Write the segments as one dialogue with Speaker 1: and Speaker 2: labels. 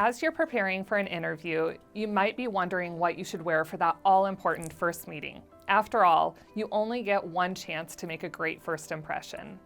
Speaker 1: As you're preparing for an interview, you might be wondering what you should wear for that all-important first meeting. After all, you only get one chance to make a great first impression.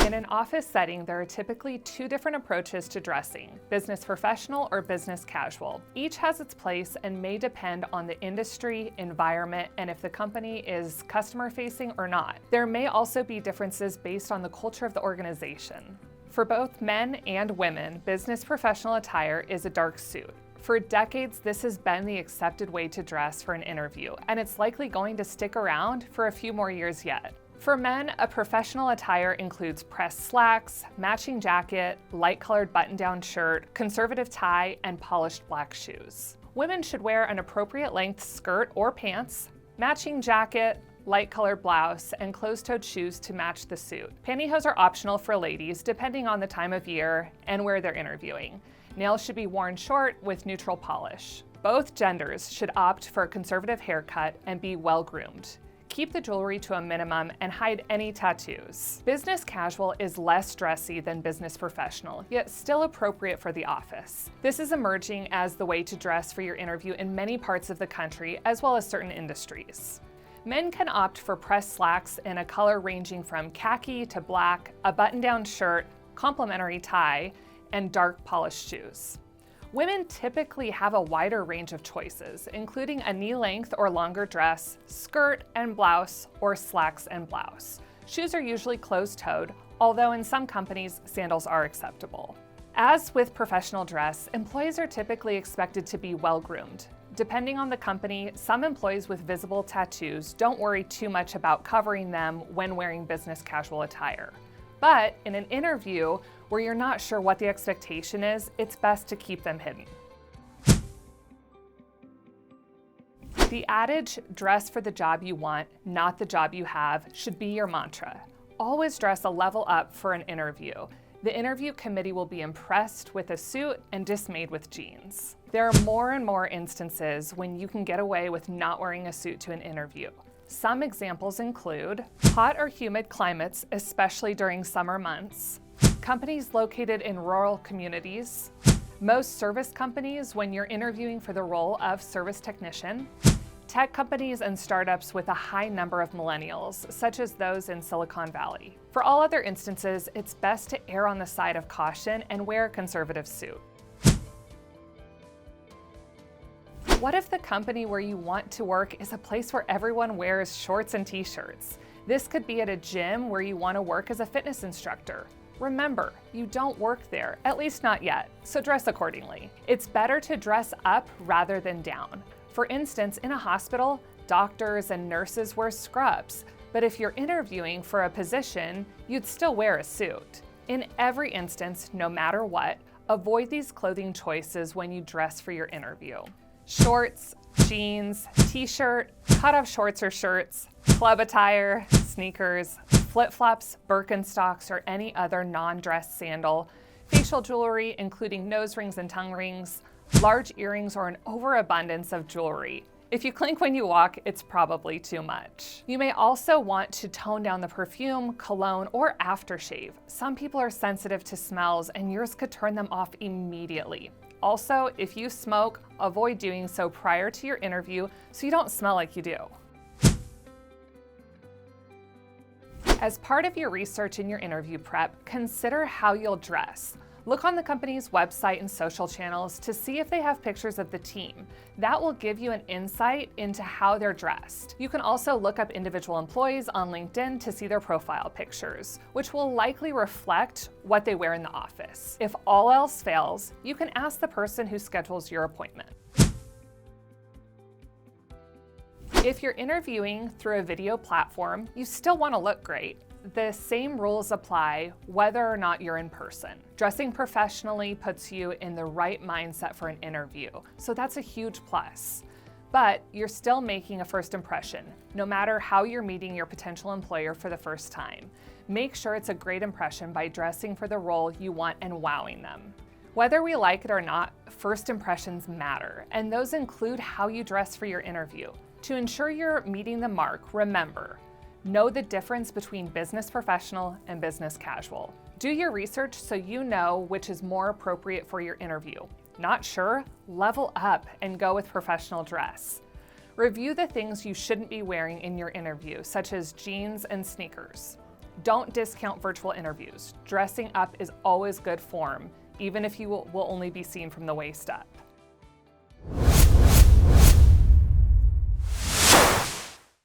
Speaker 1: In an office setting, there are typically two different approaches to dressing: business professional or business casual. Each has its place and may depend on the industry, environment, and if the company is customer-facing or not. There may also be differences based on the culture of the organization. For both men and women, business professional attire is a dark suit. For decades, this has been the accepted way to dress for an interview, and it's likely going to stick around for a few more years yet. For men, a professional attire includes pressed slacks, matching jacket, light-colored button-down shirt, conservative tie, and polished black shoes. Women should wear an appropriate length skirt or pants, matching jacket, light-colored blouse, and closed-toed shoes to match the suit. Pantyhose are optional for ladies, depending on the time of year and where they're interviewing. Nails should be worn short with neutral polish. Both genders should opt for a conservative haircut and be well-groomed. Keep the jewelry to a minimum and hide any tattoos. Business casual is less dressy than business professional, yet still appropriate for the office. This is emerging as the way to dress for your interview in many parts of the country, as well as certain industries. Men can opt for pressed slacks in a color ranging from khaki to black, a button-down shirt, complementary tie, and dark polished shoes. Women typically have a wider range of choices, including a knee-length or longer dress, skirt and blouse, or slacks and blouse. Shoes are usually closed-toed, although in some companies, sandals are acceptable. As with professional dress, employees are typically expected to be well-groomed. Depending on the company, some employees with visible tattoos don't worry too much about covering them when wearing business casual attire. But in an interview where you're not sure what the expectation is, it's best to keep them hidden. The adage, dress for the job you want, not the job you have, should be your mantra. Always dress a level up for an interview. The interview committee will be impressed with a suit and dismayed with jeans. There are more and more instances when you can get away with not wearing a suit to an interview. Some examples include hot or humid climates, especially during summer months, companies located in rural communities, most service companies when you're interviewing for the role of service technician, tech companies and startups with a high number of millennials, such as those in Silicon Valley. For all other instances, it's best to err on the side of caution and wear a conservative suit. What if the company where you want to work is a place where everyone wears shorts and t-shirts? This could be at a gym where you want to work as a fitness instructor. Remember, you don't work there, at least not yet, so dress accordingly. It's better to dress up rather than down. For instance, in a hospital, doctors and nurses wear scrubs, but if you're interviewing for a position, you'd still wear a suit. In every instance, no matter what, avoid these clothing choices when you dress for your interview. Shorts, jeans, t-shirt, cut-off shorts or shirts, club attire, sneakers, flip-flops, Birkenstocks, or any other non-dress sandal, facial jewelry, including nose rings and tongue rings, large earrings, or an overabundance of jewelry. If you clink when you walk, it's probably too much. You may also want to tone down the perfume, cologne, or aftershave. Some people are sensitive to smells, and yours could turn them off immediately. Also, if you smoke, avoid doing so prior to your interview so you don't smell like you do. As part of your research in your interview prep, consider how you'll dress. Look on the company's website and social channels to see if they have pictures of the team. That will give you an insight into how they're dressed. You can also look up individual employees on LinkedIn to see their profile pictures, which will likely reflect what they wear in the office. If all else fails, you can ask the person who schedules your appointment. If you're interviewing through a video platform, you still want to look great. The same rules apply whether or not you're in person. Dressing professionally puts you in the right mindset for an interview, so that's a huge plus. But you're still making a first impression, no matter how you're meeting your potential employer for the first time. Make sure it's a great impression by dressing for the role you want and wowing them. Whether we like it or not, first impressions matter, and those include how you dress for your interview. To ensure you're meeting the mark, remember, know the difference between business professional and business casual. Do your research so you know which is more appropriate for your interview. Not sure? Level up and go with professional dress. Review the things you shouldn't be wearing in your interview, such as jeans and sneakers. Don't discount virtual interviews. Dressing up is always good form, even if you will only be seen from the waist up.